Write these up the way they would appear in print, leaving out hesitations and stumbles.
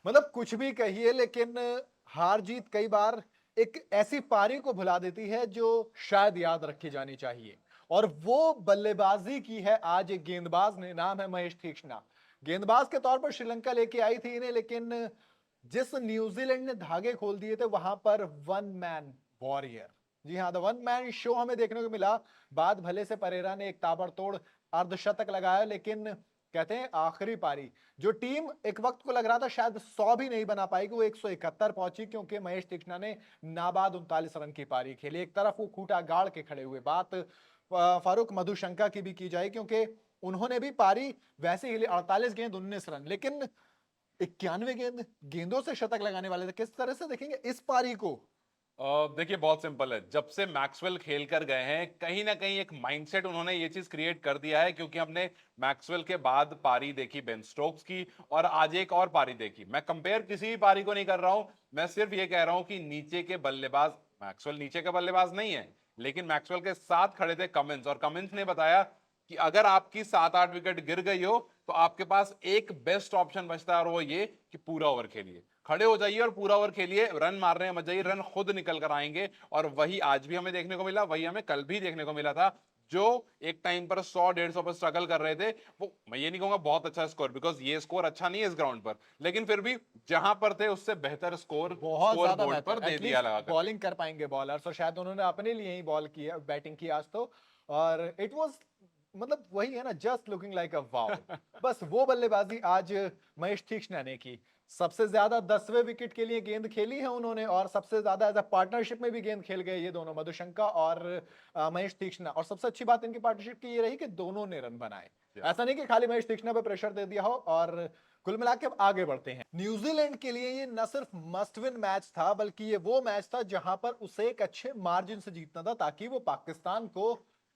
मतलब कुछ भी कहिए लेकिन हार जीत कई बार एक ऐसी पारी को भुला देती है जो शायद याद रखी जानी चाहिए। और वो बल्लेबाजी की है आज एक गेंदबाज ने, नाम है महेश तीक्ष्णा। गेंदबाज के तौर पर श्रीलंका लेके आई थी इन्हें, लेकिन जिस न्यूजीलैंड ने धागे खोल दिए थे वहां पर वन मैन वॉरियर, जी हाँ, द वन मैन शो हमें देखने को मिला। बाद भले से परेरा ने एक ताबड़तोड़ अर्धशतक लगाया, लेकिन कहते हैं आखिरी पारी जो टीम एक वक्त को लग रहा था शायद 100 भी नहीं बना पाएगी, वो 171 पहुंची, क्योंकि महेश तीक्ष्णा ने नाबाद 39 रन की पारी खेली। एक तरफ वो खूंटा गाड़ के खड़े हुए। बात फारूक मधुशंका की भी की जाए, क्योंकि उन्होंने भी पारी वैसे ही 48 गेंद 19 रन, लेकिन 91 गेंदों से शतक लगाने वाले थे। किस तरह से देखेंगे इस पारी को? देखिए बहुत सिंपल है। जब से मैक्सवेल खेल कर गए हैं कहीं ना कहीं एक माइंडसेट उन्होंने ये चीज क्रिएट कर दिया है, क्योंकि हमने मैक्सवेल के बाद पारी देखी बेन स्टोक्स की और आज एक और पारी देखी। मैं कंपेयर किसी भी पारी को नहीं कर रहा हूं, मैं सिर्फ ये कह रहा हूं कि नीचे के बल्लेबाज, मैक्सवेल नीचे का बल्लेबाज नहीं है, लेकिन मैक्सवेल के साथ खड़े थे कमिंस, और कमिंस ने बताया कि अगर आपकी 7-8 विकेट गिर गई हो तो आपके पास एक बेस्ट ऑप्शन बचता है, और वो ये कि पूरा ओवर खेलिए, खड़े हो जाइए और पूरा ओवर खेलिए, रन मारने में मत जाइए, रन खुद निकल कर आएंगे। और वही आज भी हमें देखने को मिला, वही हमें कल भी देखने को मिला था। जो एक टाइम पर 100-150 पर स्ट्रगल कर रहे थे, वो मैं ये नहीं कहूंगा बहुत अच्छा स्कोर, बिकॉज ये स्कोर अच्छा नहीं है इस ग्राउंड पर, लेकिन फिर भी जहां पर थे उससे बेहतर स्कोर बहुत स्कोर ज्यादा बोर्ड बेहतर, पर दे दिया एटलीस्ट लगाकर। बॉलिंग कर पाएंगे बॉलर्स, और शायद उन्होंने अपने लिए ही बॉल की बैटिंग की आज तो। और इट वाज, मतलब वही है ना, जस्ट लुकिंग लाइक अ वाव। बस वो बल्लेबाजी आज महेश तीक्ष्णा ने की। सबसे ज्यादा 10वें विकेट के लिए गेंद खेली है उन्होंने, और सबसे ज्यादा एज अ पार्टनरशिप में भी गेंद खेल गए ये दोनों, मधुशंका और महेश तीक्ष्णा। और सबसे अच्छी बात इनकी पार्टनरशिप की ये रही कि दोनों ने रन बनाए। ऐसा नहीं कि खाली महेश तीक्ष्णा पे प्रेशर दे दिया हो। और कुल मिला के अब आगे बढ़ते हैं। न्यूजीलैंड के लिए ये न सिर्फ मस्ट विन मैच था, बल्कि ये वो मैच था जहां पर उसे एक अच्छे मार्जिन से जीतना था, ताकि वो पाकिस्तान को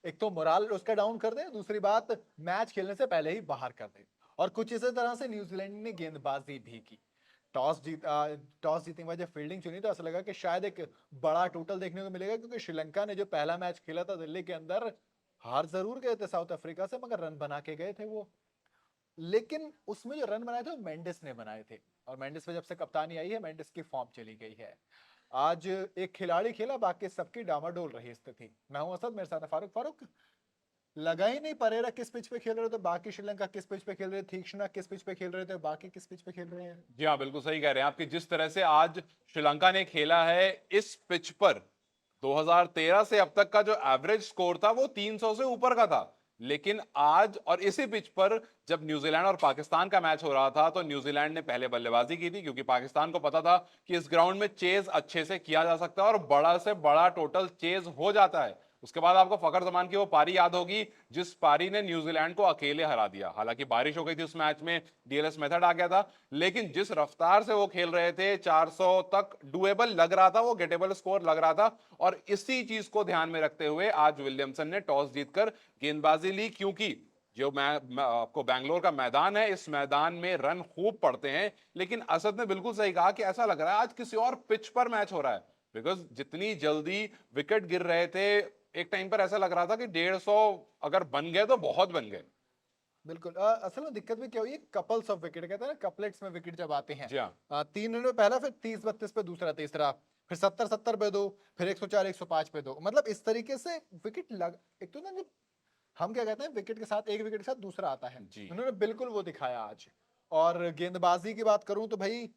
एक तो मोराल उसका डाउन कर दे, दूसरी बात मैच खेलने से पहले ही बाहर कर दे। और कुछ इसी तरह से न्यूजीलैंड ने गेंदबाजी भी की। टॉस जीतने के बाद जब फील्डिंग चुनी तो ऐसा लगा कि शायद एक बड़ा टोटल देखने को मिलेगा, क्योंकि श्रीलंका ने जो पहला मैच खेला था दिल्ली के अंदर, हार जरूर गए थे साउथ अफ्रीका से, मगर रन बना के गए थे वो। लेकिन उसमें जो रन बनाए थे वो मेंडिस ने बनाए थे। और मेंडिस पे जब से कप्तानी आई है, मेंडिस की फॉर्म चली गई है। आज एक खिलाड़ी खेला, बाकी सबकी डामाडोल रही स्थिति। मैं हूं असद, मेरे साथ है फारूक। फारूक, लगा ही नहीं परेरा किस पिच पे खेल रहे थे, बाकी श्रीलंका किस पिच पे खेल रहे थे, तीक्ष्णा किस पिच पे खेल रहे थे, बाकी किस पिच पे खेल रहे हैं। जी हाँ, बिल्कुल सही कह रहे हैं आप कि जिस तरह से आज श्रीलंका ने खेला है इस पिच पर, 2013 से अब तक का जो एवरेज स्कोर था वो 300 से ऊपर का था। लेकिन आज और इसी पिच पर जब न्यूजीलैंड और पाकिस्तान का मैच हो रहा था तो न्यूजीलैंड ने पहले बल्लेबाजी की थी, क्योंकि पाकिस्तान को पता था कि इस ग्राउंड में चेज अच्छे से किया जा सकता है और बड़ा से बड़ा टोटल चेज हो जाता है। उसके बाद आपको फखर जमान की वो पारी याद होगी जिस पारी ने न्यूजीलैंड को अकेले हरा दिया। हालांकि बारिश हो गई थी उस मैच में, डीएलएस मेथड आ गया था, लेकिन जिस रफ्तार से वो खेल रहे थे 400 तक डुएबल लग रहा था, वो गेटेबल स्कोर लग रहा था। और इसी चीज को ध्यान में रखते हुए आज विलियमसन ने टॉस जीतकर गेंदबाजी ली, क्योंकि जो मैं आपको बैंगलोर का मैदान है, इस मैदान में रन खूब पड़ते हैं। लेकिन असद ने बिल्कुल सही कहा कि ऐसा लग रहा है आज किसी और पिच पर मैच हो रहा है, बिकॉज जितनी जल्दी विकेट गिर रहे थे, एक टाइम पर ऐसा लग रहा था कि 150 अगर बन गए तो बहुत बन गए। बिल्कुल। असल में दिक्कत भी क्या हुई, कपल्स ऑफ विकेट कहते हैं ना, कपलेट्स में विकेट जब आते हैं। जी हाँ। 3 रन में पहला, फिर 30-32 पे दूसरा, तीसरा, फिर 70-70 पे दो, फिर 104-105 पे दो। मतलब इस तरीके से विकेट लग, एक तो ना जब हम क्या कहते हैं विकेट के साथ, एक विकेट के साथ दूसरा आता है, जी उन्होंने बिल्कुल वो दिखाया आज। और गेंदबाजी की बात करूं तो भाई,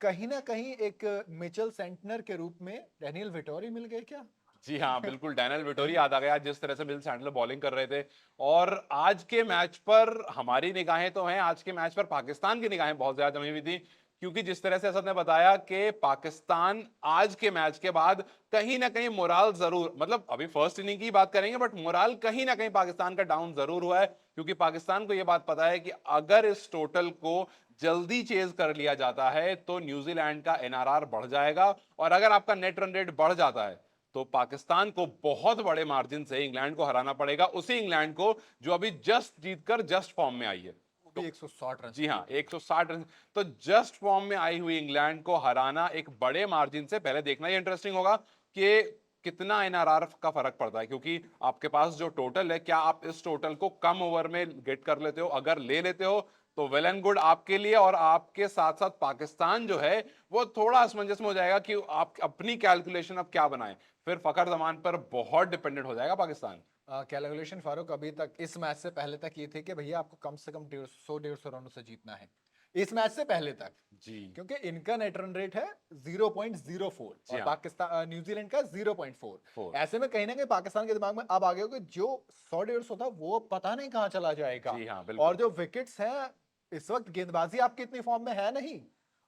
कहीं ना कहीं एक मिचेल सेंटनर के रूप में डैनियल विटोरी मिल गए क्या? जी हाँ, बिल्कुल डैनियल विटोरी याद आ गया जिस तरह से मिल सैंडलर बॉलिंग कर रहे थे। और आज के मैच पर हमारी निगाहें तो हैं, आज के मैच पर पाकिस्तान की निगाहें बहुत ज्यादा जमी हुई थी, क्योंकि जिस तरह से असद ने बताया कि पाकिस्तान आज के मैच के बाद कहीं ना कहीं मोराल जरूर, मतलब अभी फर्स्ट इनिंग की बात करेंगे, बट मोराल कहीं ना कहीं पाकिस्तान का डाउन जरूर हुआ है, क्योंकि पाकिस्तान को यह बात पता है कि अगर इस टोटल को जल्दी चेज कर लिया जाता है तो न्यूजीलैंड का एनआरआर बढ़ जाएगा, और अगर आपका नेट रन रेट बढ़ जाता है तो पाकिस्तान को बहुत बड़े मार्जिन से इंग्लैंड को हराना पड़ेगा, उसी इंग्लैंड को जो अभी जस्ट जीतकर जस्ट फॉर्म में आई है। वो भी तो 160 रन जी के हाँ, ऊपर। 160 रन। तो जस्ट फॉर्म में आई हुई इंग्लैंड को हराना एक बड़े मार्जिन से, पहले देखना ही इंटरेस्टिंग होगा कि कितना एनआरआर का फर्क पड़ता है, क्योंकि आपके पास जो टोटल है, क्या आप इस टोटल को कम ओवर में गेट कर लेते हो, अगर ले लेते हो तो वेल एंड गुड आपके लिए, और आपके साथ साथ पाकिस्तान जो है वो थोड़ा असमंजस में हो जाएगा कि आप अपनी कैलकुलेशन अब क्या बनाएं। फिर फखर जमान पर बहुत डिपेंडेंट हो जाएगा पाकिस्तान। कैलकुलेशन फारूक अभी तक इस मैच से पहले तक ये थे कि भैया आपको कम से कम 150 रनों से जीतना है इस मैच से पहले तक, जी क्योंकि इनका नेट रन रेट है 0.04 जी और हाँ। पाकिस्तान न्यूजीलैंड का 0.4। 4 ऐसे में कहीं ना कहीं पाकिस्तान के दिमाग में अब आ गया कि जो 100-150 था वो पता नहीं कहाँ चला जाएगा। जी हाँ और बिल्कुल। जो विकेट्स हैं इस वक्त गेंदबाजी आपकी इतनी फॉर्म में है नहीं।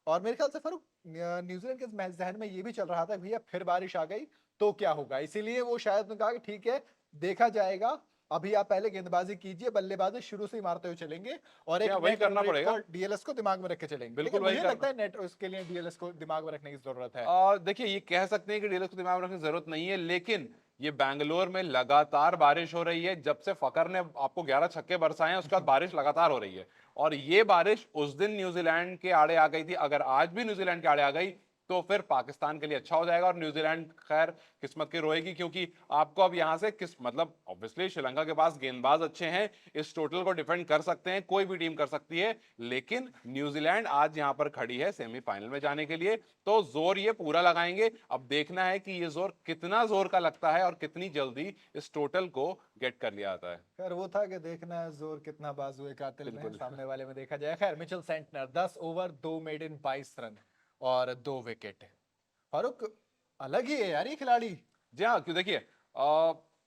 और मेरे ख्याल से फारूक न्यूजीलैंड के मैच जहन में ये भी चल रहा था भैया फिर बारिश आ गई तो क्या होगा, इसीलिए वो शायद उन्होंने कहा कि ठीक है देखा जाएगा, अभी आप पहले गेंदबाजी कीजिए, बल्लेबाजी शुरू से ही मारते हुए चलेंगे और जी एक हाँ, वही नेट रन करना रेट पड़ेगा। को डीएलएस को दिमाग में रख के चलेंगे। बिल्कुल लेकिन वही मुझे करना। लगता है नेट उसके लिए डीएलएस को दिमाग में रखने की जरूरत है। देखिए ये कह सकते हैं कि डीलक्स को दिमाग में रखने की जरूरत नहीं है, लेकिन ये बैंगलोर में लगातार बारिश हो रही है। जब से फकर ने आपको 11 छक्के बरसाए हैं उसके बाद बारिश लगातार हो रही है, और ये बारिश उस दिन न्यूजीलैंड के आड़े आ गई थी, अगर आज भी न्यूजीलैंड के आड़े आ गई तो फिर पाकिस्तान के लिए अच्छा हो जाएगा। और न्यूजीलैंड खैर किस्मत की रोएगी, क्योंकि आपको अब यहां से किस मतलब ऑब्वियसली श्रीलंका के पास गेंदबाज अच्छे हैं, इस टोटल को डिफेंड कर सकते हैं, कोई भी टीम कर सकती है, लेकिन न्यूजीलैंड आज यहां पर खड़ी है सेमीफाइनल में जाने के लिए, तो जोर ये पूरा लगाएंगे। अब देखना है कि ये जोर कितना जोर का लगता है और कितनी जल्दी इस टोटल को गेट कर लिया जाता है। खैर वो था कि देखना है जोर कितना बाजुए कातिल में है, बिल्कुल। सामने वाले में देखा जाए। खैर Mitchell Santner 10 over 2 maiden 22 run और 2 विकेट। फारूक अलग ही है यार ये खिलाड़ी। जी हाँ, क्यों देखिए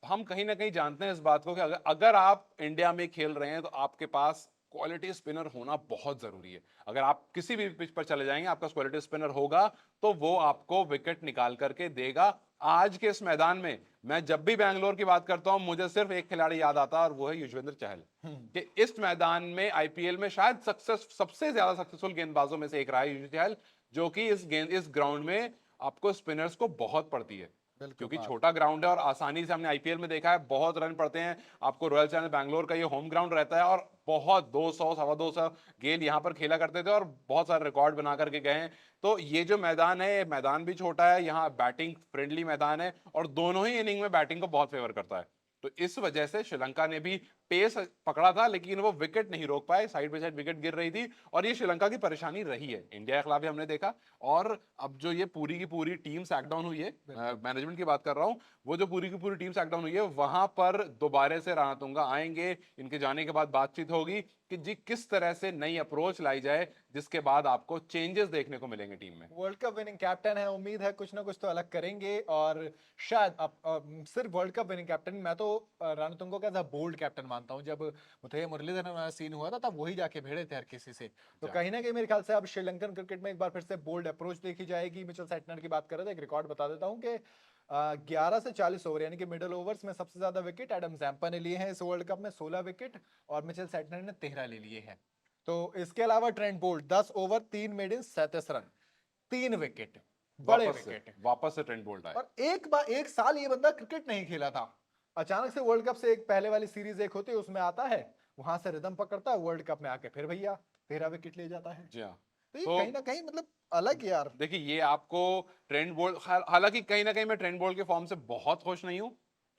हम कहीं ना कहीं जानते हैं इस बात को कि अगर आप इंडिया में खेल रहे हैं तो आपके पास क्वालिटी स्पिनर होना बहुत जरूरी है। अगर आप किसी भी पिच पर चले जाएंगे आपका क्वालिटी स्पिनर होगा तो वो आपको विकेट निकाल करके देगा। आज के इस मैदान में मैं जब भी बैंगलोर की बात करता हूं मुझे सिर्फ एक खिलाड़ी याद आता है और वो है युजवेंद्र चहल, कि इस मैदान में आईपीएल में शायद सबसे ज्यादा सक्सेसफुल गेंदबाजों में से एक रहा है युजवेंद्र चहल, जो कि इस ग्राउंड में आपको स्पिनर्स को बहुत पड़ती है, बिल्कुल क्योंकि बात। छोटा ग्राउंड है और आसानी से हमने आईपीएल में देखा है बहुत रन पड़ते हैं। आपको रॉयल चैलेंजर्स बैंगलोर का ये होम ग्राउंड रहता है और बहुत 200 सवा 200 गेंद यहाँ पर खेला करते थे और बहुत सारे रिकॉर्ड बना करके गए हैं। तो ये जो मैदान है ये मैदान भी छोटा है, यहाँ बैटिंग फ्रेंडली मैदान है और दोनों ही इनिंग में बैटिंग को बहुत फेवर करता है। तो इस वजह से श्रीलंका ने भी पेस पकड़ा था लेकिन वो विकेट नहीं रोक पाए, साइड बाय साइड विकेट गिर रही थी और ये श्रीलंका की परेशानी रही है। इंडिया के खिलाफ भी हमने देखा, और अब जो ये पूरी की पूरी टीम सैकडाउन हुई है, मैनेजमेंट की बात कर रहा हूं, वो जो पूरी की पूरी टीम सैकडाउन हुई है वहां पर दोबारा से रणतुंगा आएंगे, इनके जाने के बाद बातचीत होगी कि जी किस तरह से नई अप्रोच लाई जाए जिसके बाद आपको चेंजेस देखने को मिलेंगे टीम में। वर्ल्ड कप विनिंग कैप्टन है, उम्मीद है कुछ ना कुछ तो अलग करेंगे। और शायद सिर्फ वर्ल्ड कप विनिंग कैप्टन, मैं तो रणतुंगो का बोल्ड कैप्टन मानता हूं। जब मुथैया मुरलीधरन वाला सीन हुआ था तब वही जाके भिड़े थे हर किसी से। तो जा। कहीं ना कहीं मेरे ख्याल से अब श्रीलंकन क्रिकेट में एक बार फिर से बोल्ड अप्रोच देखी जाएगी। मिचेल सेंटनर की बात कर रहे थे, एक रिकॉर्ड बता देता हूं कि 11 से 40 ओवर यानी कि मिडिल ओवर्स में सबसे ज्यादा विकेट एडम जैम्पा ने लिए हैं इस वर्ल्ड कप में, 16 विकेट, और मिचेल सेंटनर ने 13 ले लिए हैं। तो इसके अलावा Trent Boult 10 over 3 maiden 37 run 3 wicket, बड़े विकेट। वापस से ट्रेंट बोल्ट आए। और एक साल ये बंदा क्रिकेट नहीं खेला था, अचानक से वर्ल्ड कप से एक पहले वाली सीरीज एक होती है उसमें आता है, वहां से रिदम पकड़ता है, वर्ल्ड कप में आके फिर भैया 13 विकेट ले जाता है। जी हाँ। तो ये तो कहीं ना कहीं मतलब अलग यार। देखिए ये आपको ट्रेंट बोल्ट, हालांकि कहीं ना कहीं मैं ट्रेंट बोल्ट के फॉर्म से बहुत खुश नहीं हूं,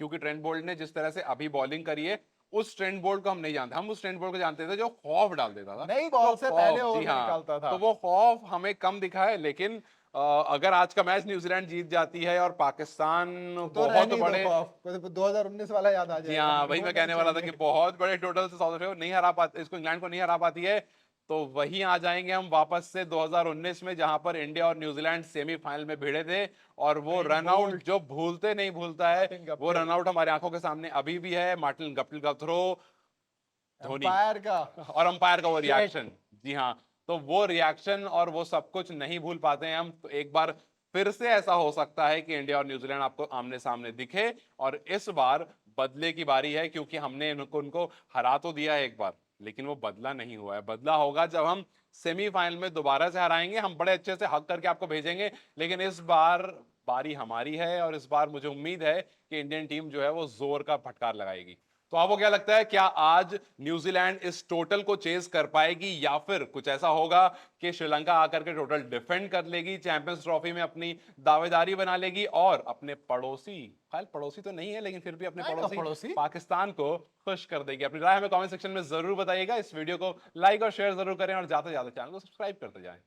क्योंकि ट्रेंट बोल्ट ने जिस तरह से अभी बॉलिंग करी है उस ट्रेंट बोल्ट को हम नहीं जानते। हम उस ट्रेंट बोल्ट को जानते थे जो खौफ डाल देता था, नई बॉल तो से खौफ, पहले जी ओवर में हाँ, निकालता था। तो वो खौफ हमें कम दिखा है। लेकिन अगर आज का मैच न्यूजीलैंड जीत जाती है और पाकिस्तान तो बहुत रहने ही दो बड़े, खौफ, 2019 वाला याद आ जी जाएगा। हाँ वही मैं होना कहने वाला था कि चाहिए। बहुत बड़े टोटल से साउथ अफ्रीका को नहीं हरा पाती, इसको इंग्लैंड को नहीं हरा पाती है, तो वहीं आ जाएंगे हम वापस से 2019 में जहां पर इंडिया और न्यूजीलैंड सेमीफाइनल में भिड़े थे। और वो ट्रेंट रनआउट बोल्ट, जो भूलते नहीं भूलता है, मार्टिन वो गप्टिल, रनआउट हमारे आंखों के सामने अभी भी है। मार्टिन गप्टिल का थ्रो, धोनी अंपायर का और अंपायर का वो शेट। रिएक्शन, जी हाँ, तो वो रिएक्शन और वो सब कुछ नहीं भूल पाते हैं हम। तो एक बार फिर से ऐसा हो सकता है कि इंडिया और न्यूजीलैंड आपको आमने सामने दिखे, और इस बार बदले की बारी है, क्योंकि हमने उनको हरा तो दिया है एक बार, लेकिन वो बदला नहीं हुआ है। बदला होगा जब हम सेमीफाइनल में दोबारा से हराएंगे, हम बड़े अच्छे से हक करके आपको भेजेंगे, लेकिन इस बार बारी हमारी है और इस बार मुझे उम्मीद है कि इंडियन टीम जो है वो जोर का फटकार लगाएगी। तो आपको क्या लगता है, क्या आज न्यूजीलैंड इस टोटल को चेज कर पाएगी, या फिर कुछ ऐसा होगा कि श्रीलंका आकर के टोटल डिफेंड कर लेगी, चैंपियंस ट्रॉफी में अपनी दावेदारी बना लेगी और अपने पड़ोसी, खैर पड़ोसी तो नहीं है लेकिन फिर भी अपने पड़ोसी पाकिस्तान को खुश कर देगी? अपनी राय हमें कमेंट सेक्शन में जरूर बताइएगा। इस वीडियो को लाइक और शेयर जरूर करें और ज्यादा से ज्यादा चैनल को सब्सक्राइब करते जाएं।